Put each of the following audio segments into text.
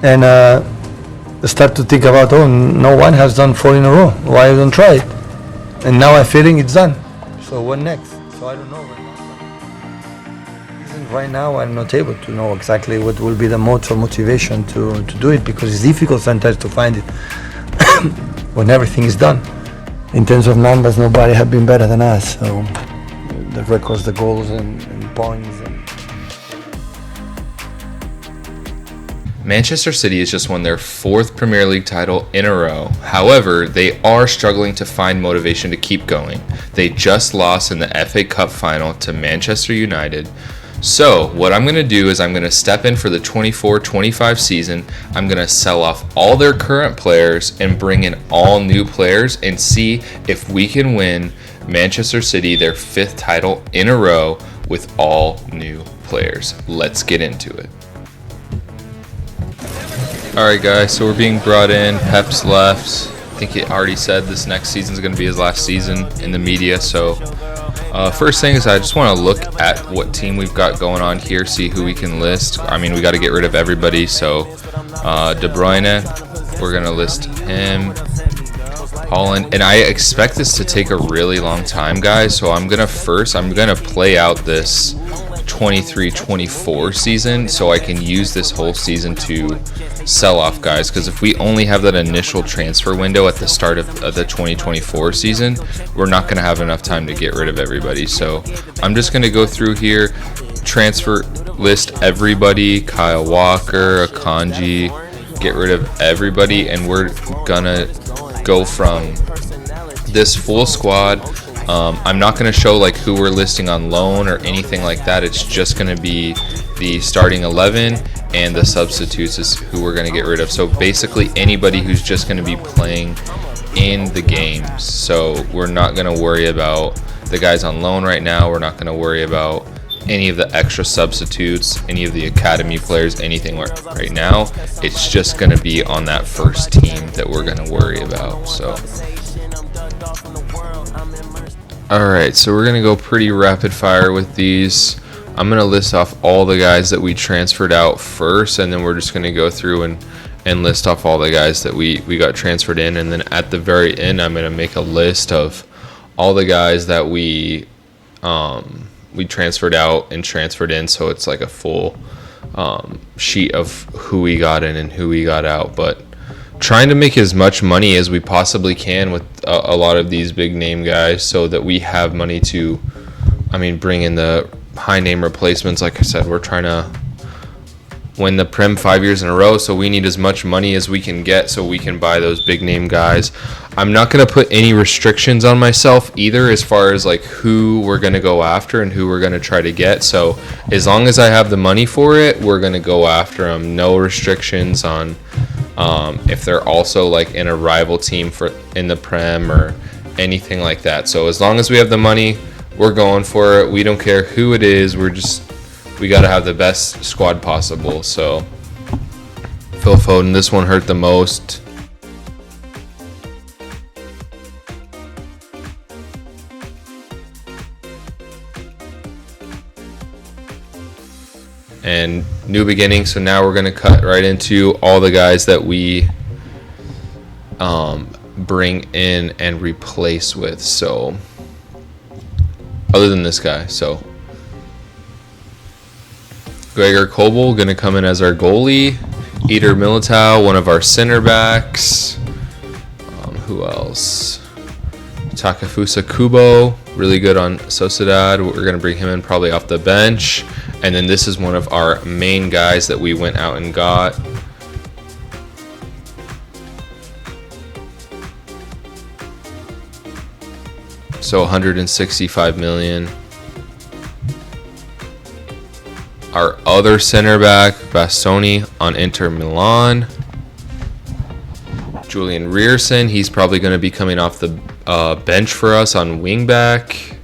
and start to think about, oh, no one has done 4 in a row. Why I don't try it? And now I'm feeling it's done. So what next? So I don't know right now. Right now I'm not able to know exactly what will be the motivation to do it, because it's difficult sometimes to find it when everything is done. In terms of numbers, nobody have been better than us. So the records, the goals, and points. Manchester City has just won their 4th Premier League title in a row. However, they are struggling to find motivation to keep going. They just lost in the FA Cup final to Manchester United. So what I'm going to do is I'm going to step in for the 24-25 season. I'm going to sell off all their current players and bring in all new players and see if we can win Manchester City their 5th title in a row with all new players. Let's get into it. Alright guys, so we're being brought in. Pep's left. I think he already said this next season is going to be his last season in the media. So first thing is I just want to look at what team we've got going on here, see who we can list. I mean, we got to get rid of everybody. So De Bruyne, we're going to list him. Holland, and I expect this to take a really long time, guys. So I'm going to play out this 23-24 season so I can use this whole season to sell off guys, because if we only have that initial transfer window at the start of the 2024 season, we're not going to have enough time to get rid of everybody. So I'm just going to go through here, transfer list everybody, Kyle Walker, Akanji, get rid of everybody, and we're gonna go from this full squad. I'm not going to show like who we're listing on loan or anything like that. It's just going to be the starting 11 and the substitutes is who we're going to get rid of. So basically anybody who's just going to be playing in the games. So we're not going to worry about the guys on loan right now. We're not going to worry about any of the extra substitutes, any of the academy players, anything right now. It's just going to be on that first team that we're going to worry about. So alright, so we're going to go pretty rapid fire with these. I'm going to list off all the guys that we transferred out first, and then we're just going to go through and list off all the guys that we got transferred in. And then at the very end, I'm going to make a list of all the guys that we transferred out and transferred in, so it's like a full sheet of who we got in and who we got out. But trying to make as much money as we possibly can with a lot of these big name guys so that we have money to, bring in the high name replacements. Like I said, we're trying to win the Prem 5 years in a row, so we need as much money as we can get so we can buy those big name guys. I'm not going to put any restrictions on myself either as far as like who we're going to go after and who we're going to try to get. So as long as I have the money for it, we're going to go after them. No restrictions on if they're also like in a rival team in the Prem or anything like that. So as long as we have the money, we're going for it. We don't care who it is. We got to have the best squad possible. So Phil Foden, this one hurt the most. And new beginning. So now we're going to cut right into all the guys that we bring in and replace with. So other than this guy, so Gregor Kobel going to come in as our goalie. Eder Militao, one of our center backs. Who else? Takefusa Kubo, really good on Sociedad. We're going to bring him in probably off the bench. And then this is one of our main guys that we went out and got. So 165 million. Our other center back, Bastoni on Inter Milan. Julian Rierson, he's probably going to be coming off the bench for us on wingback.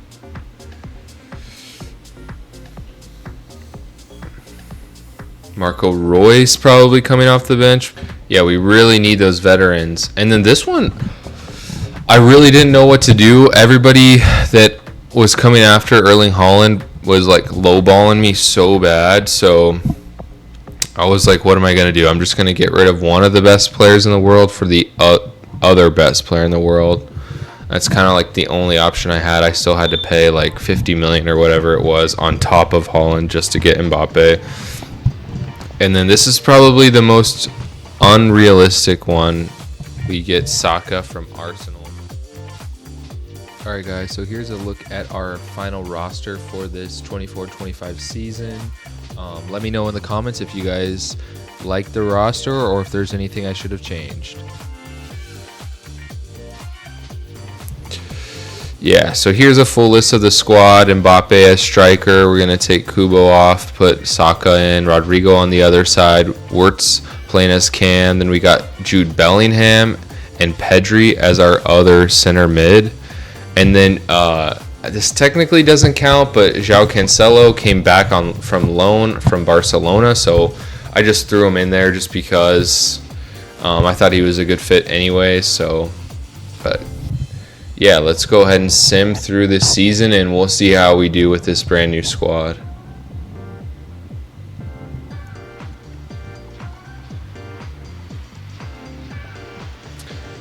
Marco Reus probably coming off the bench. Yeah, we really need those veterans. And then this one, I really didn't know what to do. Everybody that was coming after Erling Haaland was like lowballing me so bad. So I was like, what am I going to do? I'm just going to get rid of one of the best players in the world for the other best player in the world. That's kind of like the only option I had. I still had to pay like 50 million or whatever it was on top of Haaland just to get Mbappe. And then this is probably the most unrealistic one. We get Saka from Arsenal. All right, guys, so here's a look at our final roster for this 24-25 season. Let me know in the comments if you guys like the roster or if there's anything I should have changed. Yeah, so here's a full list of the squad. Mbappe as striker. We're going to take Kubo off, put Saka in, Rodrigo on the other side, Wirtz playing as Cam. Then we got Jude Bellingham and Pedri as our other center mid. And then this technically doesn't count, but João Cancelo came back from loan from Barcelona, so I just threw him in there just because I thought he was a good fit anyway. So, but yeah, let's go ahead and sim through this season, and we'll see how we do with this brand new squad.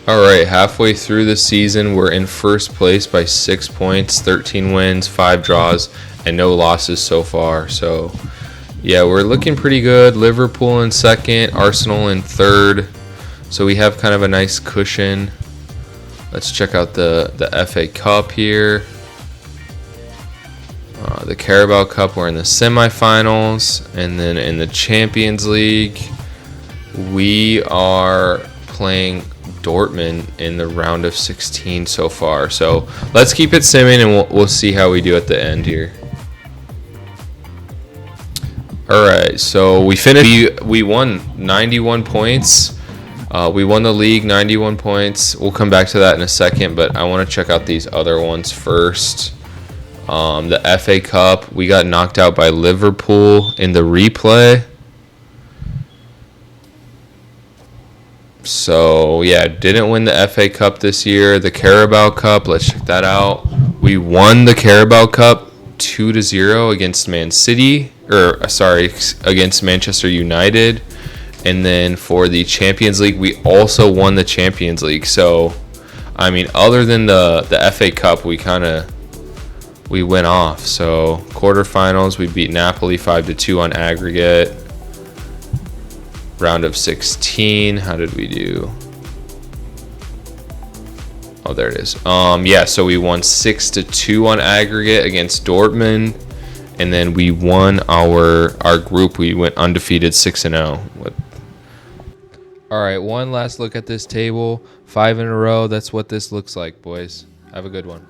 All right, halfway through the season, we're in first place by 6 points, 13 wins, 5 draws, and no losses so far. So, yeah, we're looking pretty good. Liverpool in second, Arsenal in third. So we have kind of a nice cushion. Let's check out the FA Cup here. The Carabao Cup, we're in the semifinals. And then in the Champions League, we are playing Dortmund in the round of 16 so far. So let's keep it simming, and we'll see how we do at the end here. All right, so we finished. We won 91 points. We won the league, 91 points. We'll come back to that in a second, but I want to check out these other ones first. The FA Cup, we got knocked out by Liverpool in the replay. So, yeah, didn't win the FA Cup this year. The Carabao Cup, let's check that out. We won the Carabao Cup 2-0 against against Manchester United. And then for the Champions League, we also won the Champions League. So, I mean, other than the FA Cup, we went off. So, quarterfinals, we beat Napoli 5-2 on aggregate. Round of 16, how did we do? Oh, there it is. Yeah, so we won 6-2 on aggregate against Dortmund, and then we won our group. We went undefeated 6-0. All right, one last look at this table. 5 in a row. That's what this looks like, boys. Have a good one.